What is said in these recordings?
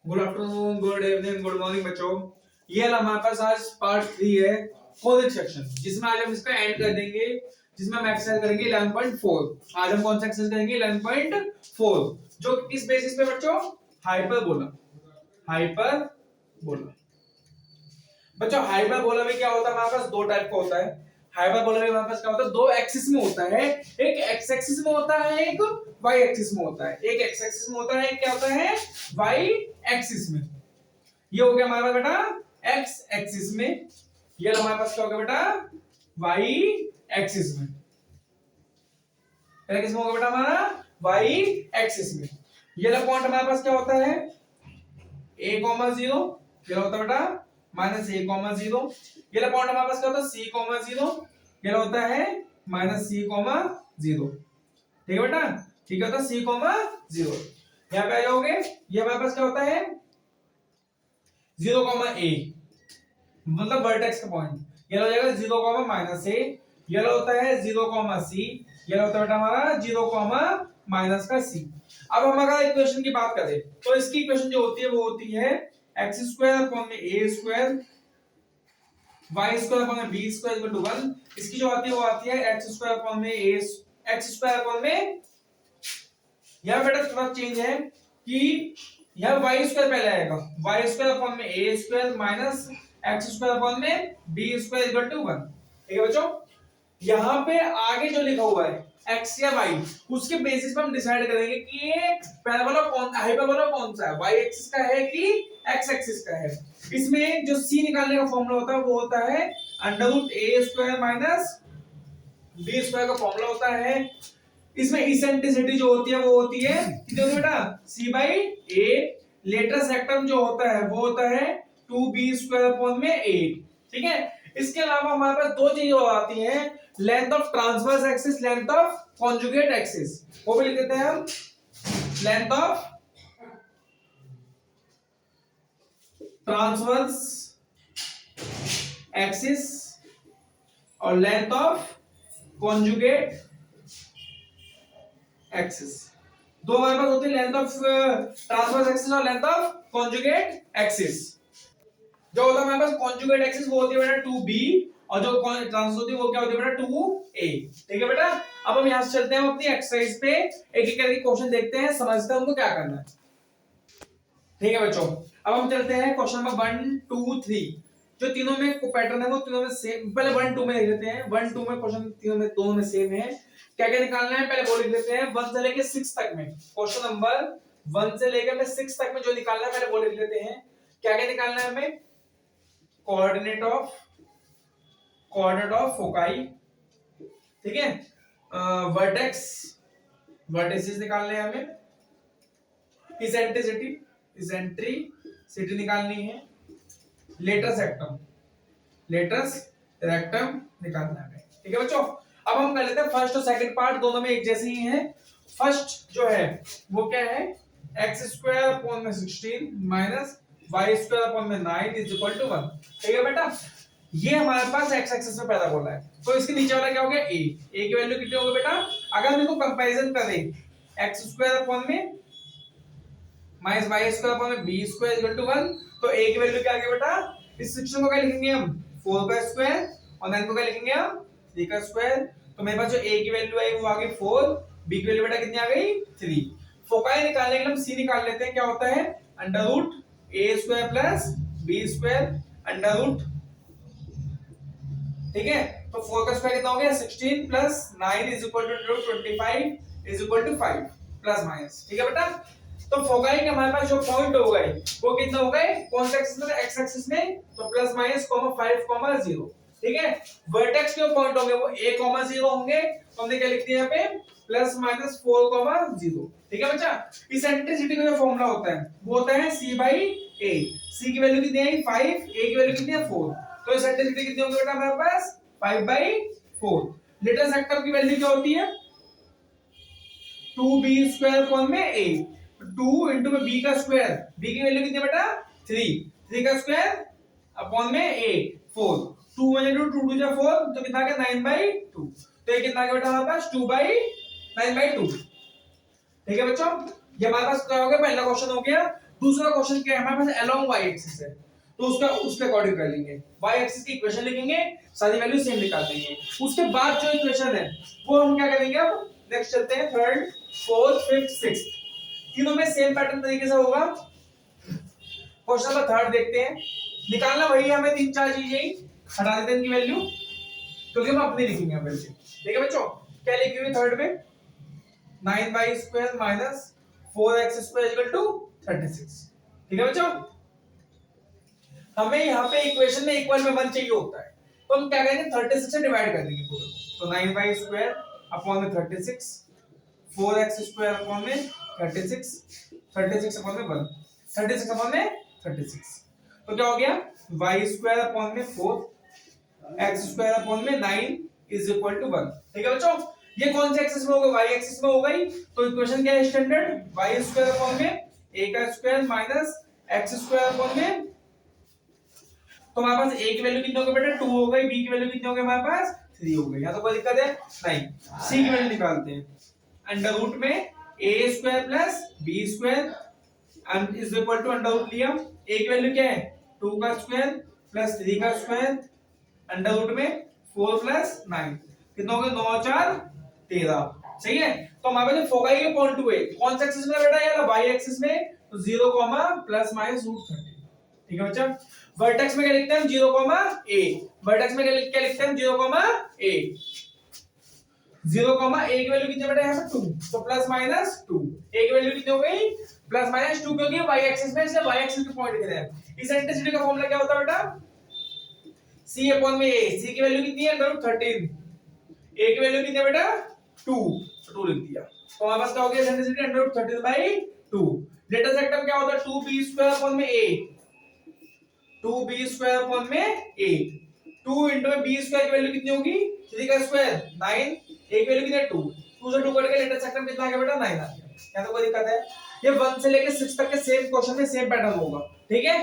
Good afternoon, good evening, good morning बच्चों। ये हमारे पास आज पार्ट 3 है फोरिक सेक्शन, जिसमें आज हम इसका एंड कर देंगे, जिसमें हम एक्सरसाइज करेंगे 11.4। आज हम कौन सा एक्सरसाइज करेंगे? 11.4, जो किस बेसिस पे बच्चों? हाइपरबोला। हाइपरबोला बच्चों, हाइपरबोला में क्या होता है? हमारे पास दो टाइप का होता है। हाइपरबोला में हमारे पास क्या होता है? दो एक्सिस में होता है। एक एक्स एक्सिस में होता है, एक वाई एक्सिस में होता है। एक एक्स एक्सिस में होता है, एक क्या होता है? वाई एक्सिस में। ये हो गया हमारे पास बेटा एक्स एक्सिस में। ये हमारे पास क्या हो गया बेटा? वाई एक्सिस में। किस में होगा बेटा? हमारा वाई एक्सिस में। ये वाला पॉइंट हमारे पास क्या होता है? a, 0। ये होता है बेटा -a, 0। ये वाला पॉइंट हमारे पास क्या होता है? c, 0। ये होता है -c, 0। ठीक है बेटा? ठीक है, होता है c, 0। यहाँ पे आ जाओगे, ये हमारे पास क्या होता है? 0, a, मतलब वर्टेक्स का पॉइंट। ये हो जाएगा 0, -a। ये होता है 0, c। ये होता है बेटा हमारा 0, -c। अब हम अगर इक्वेशन की बात करें तो इसकी इक्वेशन जो होती है वो होती है x² अपॉन में a स्क्वायर y² अपॉन में b स्क्वायर इक्वल टू 1। इसकी जो आती है वो आती है x² अपॉन में a x² अपॉन में, यहां बेटा थोड़ा चेंज है कि यह y² पहले आएगा, y² अपॉन में a² माइनस x² अपॉन में b स्क्वायर इक्वल टू 1। ठीक है बच्चों? यहाँ पे आगे जो लिखा हुआ है x या y, उसके बेसिस पे हम डिसाइड करेंगे कि ये पैराबोला कौन हाइपरबोला कौन सा है, y एक्सिस का है कि x एक्सिस का है। इसमें जो c निकालने का फॉर्मूला होता है वो होता है √a² माइनस b स्क्वायर का फॉर्मूला होता है। इसमें इसेंट्रिसिटी जो होती है वो होती है कितनी होती है बेटा? c/a। लेटरल सेक्टम जो होता है वो होता है 2b² अपॉन में 8। ठीक है? इसके अलावा हमारे पास दो चीजें और आती हैं, length of transverse axis, length of conjugate axis. वो भी लिख देते हैं हम, लेंथ ऑफ ट्रांसवर्स एक्सिस और लेंथ ऑफ कॉन्जुगेट एक्सिस। दो हमारे पास होती है, लेंथ ऑफ ट्रांसवर्स एक्सिस और लेंथ ऑफ कॉन्जुगेट एक्सिस। जो होता है हमारे पास कॉन्जुगेट एक्सिस वो होती है बेटा 2b, और जो ट्रांसवर्स होती है वो क्या होती है बेटा 2a। ठीक है बेटा? अब हम यहां से चलते हैं अपनी एक्सरसाइज पे, एक एक करके क्वेश्चन देखते हैं, समझते हैं उनको क्या करना है। ठीक है बच्चों? अब हम चलते हैं क्वेश्चन नंबर 1, 2, 3। जो तीनों में पैटर्न है वो तीनों में सेम। पहले 1, 2 में देख लेते हैं। 1, 2 में क्वेश्चन तीनों में दोनों में सेम है। क्या क्या निकालना है पहले वो लिख लेते हैं। 1 से लेके 6 तक में, क्वेश्चन नंबर 1 से लेकर मैं 6 तक में जो निकालना है पहले वो लिख लेते हैं। क्या क्या निकालना है हमें? कोऑर्डिनेट ऑफ फोकाई, ठीक है, वर्टेक्स, वर्टिसेस निकालने हैं हमें, इसेंट्रिसिटी निकालनी है, लेटस रेक्टम निकालना है। ठीक है बच्चों? अब हम कर लेते हैं फर्स्ट और सेकंड पार्ट, दोनों में एक जैसे ही हैं। फर्स्ट जो है वो क्या है? x² अपॉन में 16 माइनस y² अपॉन में 9 इज इक्वल टू 1। ठीक है बेटा? ये हमारे पास x एक्सिस में पैदा बोला है, तो इसके नीचे वाला क्या हो गया? a की वैल्यू कितनी होगी बेटा? अगर हम इसको कंपैरिजन करें x² अपॉन में माइनस y² अपॉन में b स्क्वायर इक्वल टू 1, तो a की वैल्यू क्या आ गई बेटा? इस 16 को क्या लिखेंगे हम? 4 का स्क्वायर, और 9 को क्या लिखेंगे हम? 3 का स्क्वायर। तो मेरे पास जो a की वैल्यू आई वो आ गई 4, b की वैल्यू बेटा कितनी आ गई? 3। फोकाई निकालने के लिए हम c निकाल लेते हैं। क्या होता है? √a² plus b square under root. ठीक है? तो 4 का स्क्वायर कितना हो गया? 16 plus 9 is equal to 25 is equal to 5 plus minus. ठीक है बेटा? तो फोकाई के हमारे पास जो पॉइंट हो गए वो कितने हो गए? कौन से एक्सिस में? एक्स एक्सिस में, तो प्लस माइनस 5, 0। ठीक है? वर्टेक्स के पॉइंट होंगे वो a, 0 होंगे, तो हमने क्या लिख दिया यहाँ पे? Plus minus 4, 0। ठीक है बच्चा? इसेंट्रिसिटी का जो फॉर्मूला होता है वो होता है c/a। c की वैल्यू कितनी है? 5, a की वैल्यू कितनी है? 4। तो इसेंट्रिसिटी कितनी होगी बेटा हमारे पास? 5/4। लिटल सेक्टर की वैल्यू क्या होती है? 2b² अपॉन में a, 2 इंटू में b का स्क्वायर, b की वैल्यू कितनी है बेटा? 3 का स्क्वायर अपॉन में a 4, 2 1 2 2 जा 4, तो कितना आ गया? 9/2। तो ये कितना आ गया बेटा हमारे पास? 2/9/2। ठीक है बच्चों? ये हमारे पास क्या हो गया? पहला क्वेश्चन हो गया। दूसरा क्वेश्चन क्या है हमारे पास अलोंग वाई एक्सिस है, तो उसका उसके अकॉर्डिंग कर लेंगे, वाई एक्सिस की इक्वेशन लिखेंगे, सारी वैल्यू सेम निकाल देंगे। उसके बाद जो इक्वेशन है वो हम क्या करेंगे, अब नेक्स्ट चलते हैं थर्ड फोर्थ फिफ्थ सिक्स्थ, तीनों में सेम पैटर्न तरीके से होगा। क्वेश्चन नंबर थर्ड देखते हैं, निकालना वही है हमें, तीन चार चीजें ही हटा देते हैं इनकी वैल्यू, क्योंकि हम अपनी लिखेंगे वैल्यू। देखिए बच्चों क्या लिखी हुई थर्ड में, 9y² minus 4x² equal to 36। ठीक है बच्चों, हमें यहाँ पे इक्वेशन में इक्वल में 1 चाहिए होता है, तो हम क्या करेंगे 36 से डिवाइड कर देंगे पूरे को, तो 9y² अपॉन में 36, 4x² अपॉन में 36, 36 अपॉन में 1, 36 अपॉन में 36, तो क्या हो गया y² अपॉन में 4, x² अपॉन में 9 इज इक्वल टू 1। ठीक है बच्चों, ये कौन से एक्सिस में होगा, y एक्सिस में होगा ही, तो इक्वेशन क्या है स्टैंडर्ड, y² अपॉन में a का स्क्वायर माइनस x² अपॉन में, तो हमारे पास a की वैल्यू कितनी हो गई बेटा 2 हो गई, b की वैल्यू कितनी हो गई हमारे पास 3 हो गई, यहां तो कोई दिक्कत है नहीं। c की वैल्यू निकालते हैं, अंडर रूट में a² plus b² is equal to under root लिया, a की वैल्यू क्या है 2 का स्क्वायर प्लस 3 का स्क्वायर अंडर रूट में 4 प्लस 9, कितना हो गया 9 4 13, सही है। तो हमारे पास फोकाई के पॉइंट 2 है, कौन सा एक्सिस में बेटा, ये y एक्सिस में, तो 0 प्लस माइनस रूट 30। ठीक है बच्चा, वर्टेक्स में क्या लिखते हैं हम 0, a, वर्टेक्स में क्या लिखते हैं हम 0, a, 0, a की वैल्यू कितनी बेटा यहाँ पे 2, तो प्लस माइनस 2, a की वैल्यू कितनी हो गई प्लस माइनस 2, क्योंकि y एक्सिस में, इसलिए y एक्सिस पे पॉइंट लिख रहे हैं। इसेंट्रिसिटी का फॉर्मूला क्या होता है बेटा, c अपॉन में a, c की वैल्यू कितनी है 13, a की वैल्यू कितनी है बेटा 2, 2 लिख दिया, तो हमारे पास क्या हो गया इसेंट्रिसिटी √13/2। लेटेस्ट सेक्टर क्या होता है 2b² अपॉन में a, 2b² अपॉन में a, 2 into b² की वैल्यू कितनी होगी 3 का स्क्वायर 9, a की वैल्यू कितनी है 2, 2 से 2 कट के लेटेस्ट सेक्टर कितना आ गया बेटा 9 आ गया, क्या तो कोई दिक्कत है, ये 1 से लेके 6 तक के सेम क्वेश्चन में सेम पैटर्न होगा। ठीक है,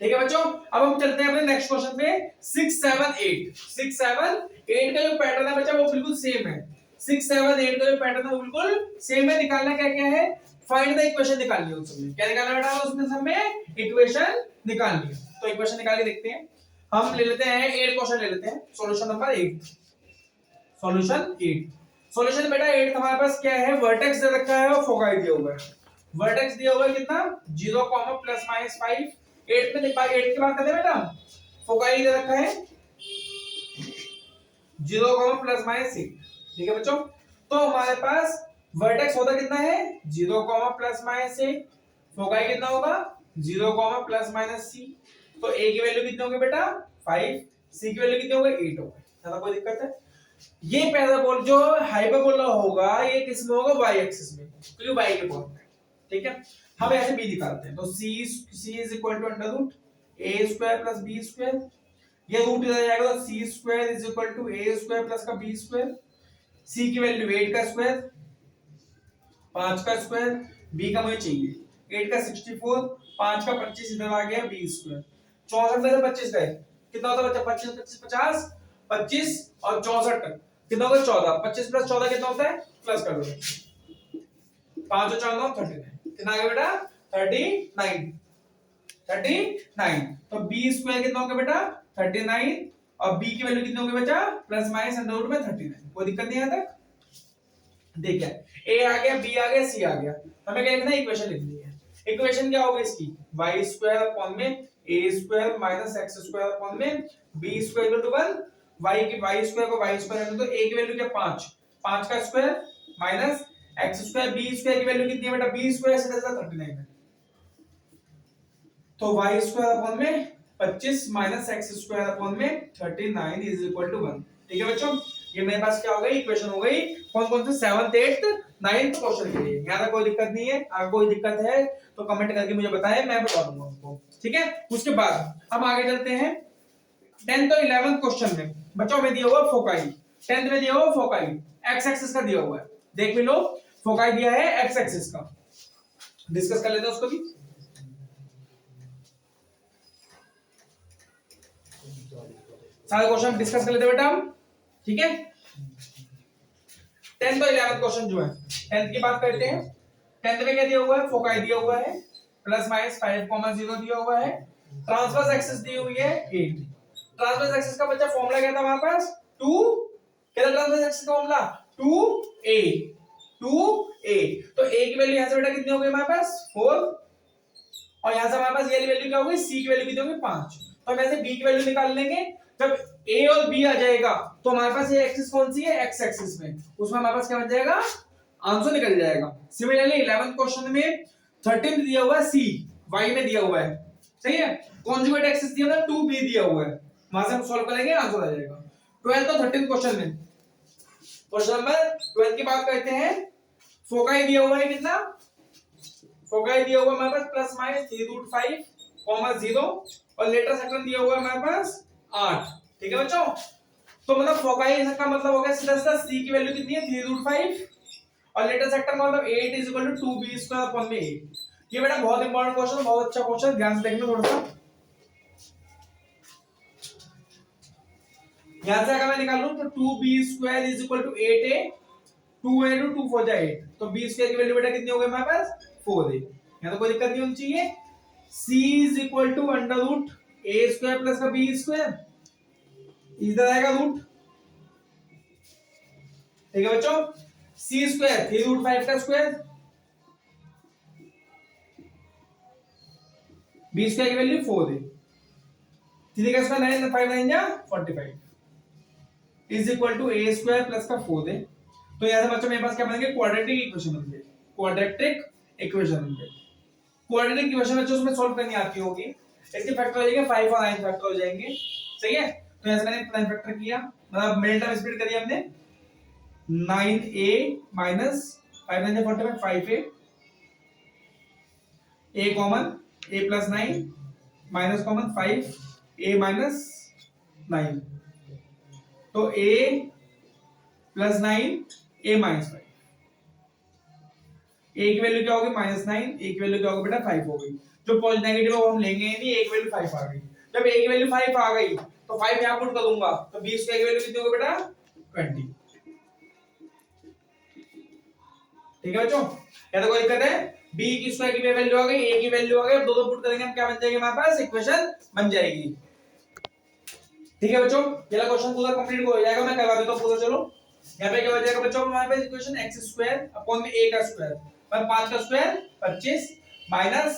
ठीक है बच्चों, अब हम चलते हैं अपने नेक्स्ट क्वेश्चन पे 6 7 8, 6 7 8 का जो पैटर्न है बच्चा वो बिल्कुल सेम है, 6 7 8 का जो पैटर्न है वो बिल्कुल सेम है। निकालना क्या क्या है, फाइंड द इक्वेशन निकालनी है उसमें, क्या निकालना बेटा उसमें हमें इक्वेशन निकालनी है, तो इक्वेशन निकाल के देखते हैं। हम ले लेते हैं 8 क्वेश्चन ले लेते हैं, सॉल्यूशन नंबर 8, सॉल्यूशन 8, सॉल्यूशन बेटा 8 हमारे पास क्या है, वर्टेक्स दे रखा है और फोकाई दिया हुआ है, वर्टेक्स दिया हुआ है कितना 0, प्लस माइनस 5, 8 में देख 8 की बात करते हैं बेटा, फोकाई दे रखा है 0, प्लस माइनस 6। ठीक है बच्चों, तो हमारे पास वर्टेक्स होता कितना है 0, प्लस माइनस 6, फोकाई कितना होगा 0, प्लस माइनस c, तो a की वैल्यू कितनी होगी बेटा 5, c की वैल्यू कितनी होगी 8 होगी, ज्यादा कोई दिक्कत है। ये पैराबोल जो हाइपरबोला होगा ये किस में होगा y एक्सिस में, क्योंकि y के पॉइंट में। ठीक है, हम ऐसे b निकालते हैं, तो c is equal to under root a² plus b², ये रूट इधर जाएगा तो c² is equal to a² plus का b², c की वैल्यू 8 का स्क्वायर 5 का स्क्वायर, b का मुझे चाहिए 8 का 64, 5 का 25 इधर आ गया b², 64 में से 25 गए कितना होता है बच्चा 25 25 50, 25 और 64 कितना होगा 14, 25 प्लस 14 कितना होता है प्लस कर दो, 5 और 4 9 39, कितना आ गया बेटा 39, 39, तो b² कितना होगा बेटा 39 और b की वैल्यू कितनी होगी बच्चा प्लस माइनस अंडर रूट में 39, कोई दिक्कत नहीं है तक। देखिए a आ गया b आ गया c आ गया, हमें क्या लिखना है इक्वेशन लिखनी है, इक्वेशन क्या होगी इसकी y² अपॉन में a² माइनस x² अपॉन में b² इक्वल टू 1, y की y² को y² रखो तो a की वैल्यू क्या 5, 5 का स्क्वायर माइनस x² b² की वैल्यू कितनी है बेटा b² से 39 है, तो y² अपॉन में 25 माइनस x² अपॉन में 39 इज इक्वल टू 1। ठीक है बच्चों, ये मेरे पास क्या हो गई इक्वेशन हो गई कौन कौन से 7th 8th 9th क्वेश्चन के लिए। यहां तक कोई दिक्कत नहीं है, अगर कोई दिक्कत है तो कमेंट करके मुझे बताएं, मैं बता दूंगा उनको। ठीक है, उसके बाद हम आगे चलते हैं 10th और 11th क्वेश्चन में। बच्चों में दिया हुआ फोकाई, 10th में दिया हुआ फोकाई एक्स एक्सिस का दिया हुआ है, देख भी लो फोकाई दिया है एक्स एक्सिस का, डिस्कस कर लेते हैं उसको भी। सारे क्वेश्चन डिस्कस कर लेते हैं बेटा हम, ठीक है। 10th और 11th क्वेश्चन जो है 10th की बात करते हैं, टेंथ में क्या दिया हुआ है, फोकाई दिया हुआ है, प्लस माइनस 5,0 दिया हुआ है, ट्रांसवर्स एक्सिस दी हुई है 8। ट्रांसवर्स एक्सिस का बच्चा फॉर्मूला क्या था हमारे पास, 2, क्या था ट्रांसवर्स एक्सिस का फॉर्मूला, 2a, 2a। तो a की वैल्यू यहां से बेटा कितनी हो गई हमारे पास 4, और यहां से हमारे पास ये वैल्यू क्या होगी, c की वैल्यू कितनी होगी 5। तो हम ऐसे b की वैल्यू निकाल लेंगे। जब a और b आ जाएगा तो हमारे पास ये एक्सिस कौन सी है, x एक्सिस में, उसमें हमारे पास क्या बन जाएगा, आंसर निकल जाएगा। सिमिलरली 11th क्वेश्चन में 13 दिया हुआ है c, y में दिया हुआ है, सही है, कॉन्जुगेट एक्सिस दिया हुआ है 2b दिया हुआ है, वहां से हम सॉल्व करेंगे आंसर आ जाएगा। 12th और 13th क्वेश्चन में, क्वेश्चन नंबर 12 की बात करते हैं। फोकाई दिया हुआ है कितना, फोकाई दिया हुआ है हमारे पास प्लस माइनस 3√5, 0, और लेटर सेक्टर दिया हुआ है हमारे पास 8। ठीक है बच्चों, तो मतलब फोकाई का मतलब हो गया सीधा सीधा c की वैल्यू कितनी है 3√5, और लेटर सेक्टर का मतलब 8 = 2b²/8। ये बेटा बहुत इंपॉर्टेंट क्वेश्चन, बहुत अच्छा क्वेश्चन, ध्यान से देखना थोड़ा सा। यहां से अगर मैं निकालूं तो 2b² = 8a, 2 into 2 4 जा 8, तो b² की वैल्यू बेटा कितनी हो गई हमारे पास 4a। यहां तो कोई दिक्कत नहीं होनी चाहिए। c = √a² प्लस का b², इधर आएगा रूट। ठीक है बच्चों, c² 3√5 का स्क्वायर, b² की वैल्यू 4 है, 3 का स्क्वायर 9, 5 9 जा 45 = a² प्लस का 4 है। तो यहां से बच्चों मेरे पास क्या बनेंगे, क्वाड्रेटिक इक्वेशन बन गए, क्वाड्रेटिक इक्वेशन बन गए। क्वाड्रेटिक इक्वेशन बच्चों उसमें सॉल्व करनी आती होगी, इसके फैक्टर हो जाएंगे 5 और 9 फैक्टर हो जाएंगे, सही है। तो यहां से मैंने 9 फैक्टर किया, मतलब मिडिल टर्म स्प्लिट करिए हमने, 9a minus 5 9 45 5a, a common, a plus 9 minus common 5, a minus 9, तो a plus 9 a minus 5, a की वैल्यू क्या होगी -9, a की वैल्यू क्या होगी बेटा 5 हो गई। जो पॉजिटिव नेगेटिव हम लेंगे नहीं, a की वैल्यू 5 आ गई। जब a की वैल्यू 5 आ गई तो 5 यहां पुट कर दूंगा, तो b² की वैल्यू कितनी होगी बेटा 20। ठीक है बच्चों, क्या तो कोई दिक्कत है, b की स्क्वायर की वैल्यू आ गई, a की वैल्यू आ गई, अब दो पुट करेंगे हम, क्या बन जाएगी हमारे पास इक्वेशन बन जाएगी। ठीक है बच्चों, ये क्वेश्चन पूरा कंप्लीट हो जाएगा, मैं करवा देता हूं पूरा। चलो यहां पे क्या हो जाएगा बच्चों, हमारे पास इक्वेशन x² अपॉन में a का स्क्वायर, पर 5 का स्क्वायर 25 माइनस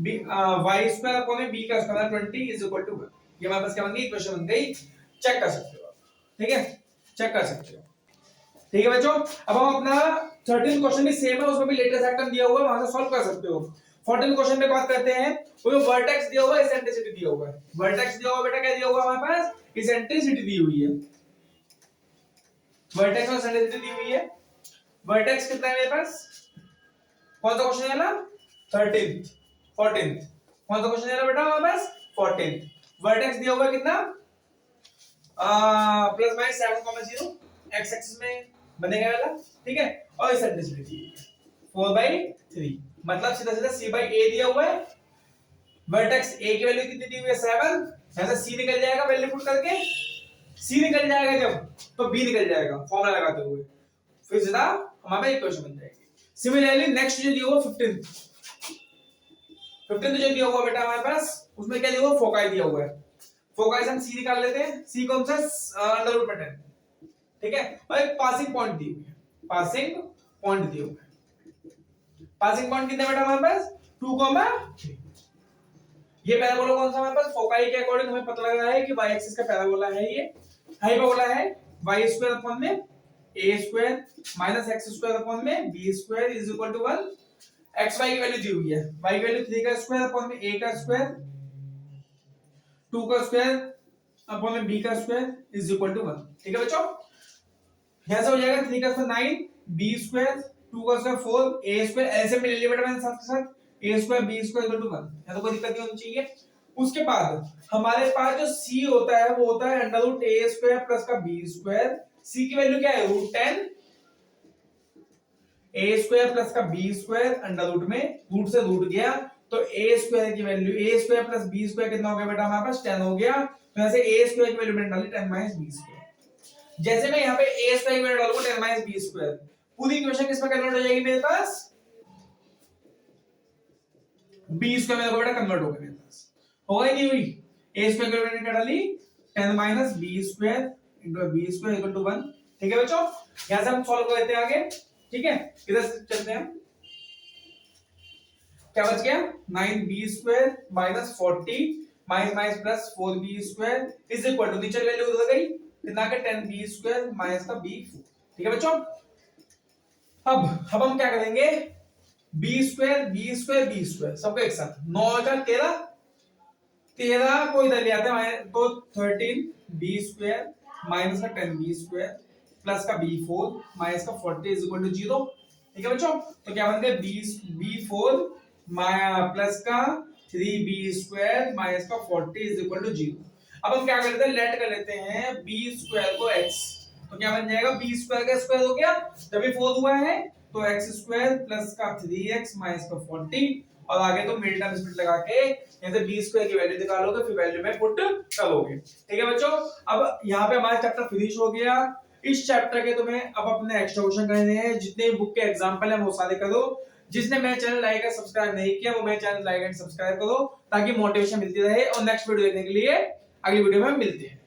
y² अपॉन में b का स्क्वायर 20 = 1। ये हमारे पास क्या बन गई, इक्वेशन बन गई, चेक कर सकते हो आप। ठीक है, चेक कर सकते हो। ठीक है बच्चों, अब हम अपना 13 क्वेश्चन भी सेम है, उसमें भी लेटेस्ट आइटम दिया हुआ है, वहां से सॉल्व कर सकते हो। 14 क्वेश्चन पे बात करते हैं, वो जो वर्टेक्स दिया हुआ है, एसेंट्रिसिटी दिया हुआ है। वर्टेक्स दिया हुआ बेटा, क्या दिया हुआ है हमारे पास, एसेंट्रिसिटी दी हुई है, वर्टेक्स और एसेंट्रिसिटी दी हुई है। वर्टेक्स कितना है मेरे पास, कौन सा क्वेश्चन है ना 13th 14th, कौन सा क्वेश्चन है ना बेटा हमारे पास 14th। वर्टेक्स दिया हुआ है कितना, प्लस माइनस 7,0 x एक्सिस में बनेगा वाला, ठीक है, और एसेंट्रिसिटी 4/3, मतलब सीधा सीधा c/a दिया हुआ है। वर्टेक्स a की वैल्यू कितनी दी हुई है 7, यहां से c निकल जाएगा, वैल्यू पुट करके c निकल जाएगा, जब तो b निकल जाएगा फॉर्मूला लगाते हुए, फिर सीधा हमारे इक्वेशन बन जाएगी। सिमिलरली नेक्स्ट जो दिया हुआ 15th जो दिया हुआ बेटा हमारे पास, उसमें क्या दिया हुआ, फोकाई दिया हुआ है। फोकाई से हम c निकाल लेते हैं, c कौन सा √10, ठीक है, और एक पासिंग पॉइंट दी हुई है, पासिंग पॉइंट दिया हुआ है। पासिंग पॉइंट कितने बेटा हमारे पास 2,3। ये पैराबोला कौन सा हमारे पास, फोकाई के अकॉर्डिंग हमें पता लग रहा है कि y एक्सिस का पैराबोला है, ये हाइपरबोला है, y² अपॉन में a² माइनस x² अपॉन में b² = 1। xy की वैल्यू दी हुई है, y की वैल्यू 3 का स्क्वायर अपॉन में a का स्क्वायर, 2 का स्क्वायर अपॉन में b का स्क्वायर = 1। ठीक है बच्चों, यहां से हो जाएगा 3 का स्क्वायर 9, b², 2 का स्क्वायर 4, a² ऐसे में ले लिया बेटा मैंने साथ के साथ, a² b² = 1, यहां तो कोई दिक्कत नहीं होनी चाहिए। उसके बाद हमारे पास जो c होता है वो होता है √a² प्लस का b², c की वैल्यू क्या है √10, a² प्लस का b² अंडर रूट में, रूट से रूट गया तो a² की वैल्यू a² प्लस b² कितना हो गया बेटा हमारे पास 10 हो गया, तो यहां से a² की वैल्यू मैंने डाली 10 - b²। जैसे मैं यहाँ पे a² की वैल्यू डालूंगा 10 - b², पूरी इक्वेशन किस में कन्वर्ट हो जाएगी मेरे पास बी स्क्वायर मेरे को बेटा कन्वर्ट हो गया मेरे पास, होगा ही नहीं हुई। ए स्क्वायर की वैल्यू क्या डाली 10 minus B square into B square equal to 1। ठीक है बच्चों, यहां से हम सॉल्व कर लेते हैं आगे। ठीक है, इधर से चलते हैं, क्या बच गया 9b square minus 40 minus minus plus 4b square is equal to नीचे वैल्यू उधर गई कितना का 10b स्क्वायर माइनस का b4। ठीक है बच्चों, अब हम क्या करेंगे B square B square B square सबको एक साथ 9 का 13 13 को इधर ले आते हैं तो 13 बी स्क्वायर माइनस का 10 बी स्क्वायर प्लस का b4 माइनस का 40 इज इक्वल टू 0। ठीक है बच्चों, तो क्या बन गया b4 प्लस का 3b स्क्वायर माइनस का 40 इज इक्वल टू 0। अब हम क्या करते हैं लेट कर लेते हैं b स्क्वायर को x, तो क्या बन जाएगा b स्क्वायर का स्क्वायर हो गया जब ये 4 हुआ है तो x स्क्वायर प्लस का 3x माइनस का 40 और आगे तो मिड टर्म स्प्लिट लगा के यहां से b स्क्वायर की वैल्यू निकालोगे फिर वैल्यू में पुट करोगे। ठीक है बच्चों, अब यहाँ पे हमारा चैप्टर फिनिश हो गया। इस चैप्टर के तुम्हें अब अपने एक्स्ट्रा क्वेश्चन करने हैं, जितने बुक के एग्जांपल है वो सारे करो। जिसने मेरे चैनल लाइक एंड सब्सक्राइब नहीं किया वो मेरे चैनल लाइक एंड सब्सक्राइब करो ताकि मोटिवेशन मिलती रहे और नेक्स्ट वीडियो देखने के लिए अगली वीडियो में मिलते हैं।